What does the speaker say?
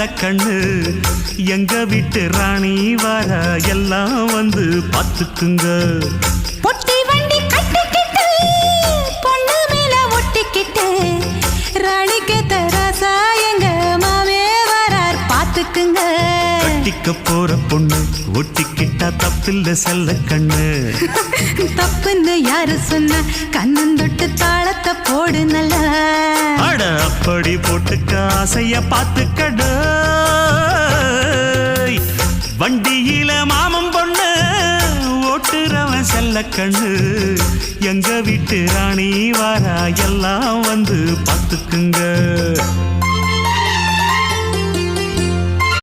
செல்ல கண்ணு எங்க வீட்டு ராணி வர எல்லாம் வந்து பார்த்துக்குங்க. பொட்டி வண்டி கட்டிக்கிட்டு பொண்ணு மேல ஒட்டிக்கிட்டு ராணிக்கு தராசா எங்க மாவே வரார் பார்த்துக்குங்க. கட்டிக்க போற பொண்ணு ஒட்டிக்கிட்டா தப்பில்ல செல்ல கண்ணு. தப்புன்னு யாரு சொன்ன கண்ணந்தொட்டு தாளத்தை போடு நல்லா. அட அப்படி போட்டுக்க ஆசைய பார்த்துக்கட. வண்டியில மாமன் பொண்ணு ஓட்டுறவன் செல்ல கண்ணு எங்க வீட்டு ராணி வாரா எல்லாம் வந்து பார்த்துக்குங்க.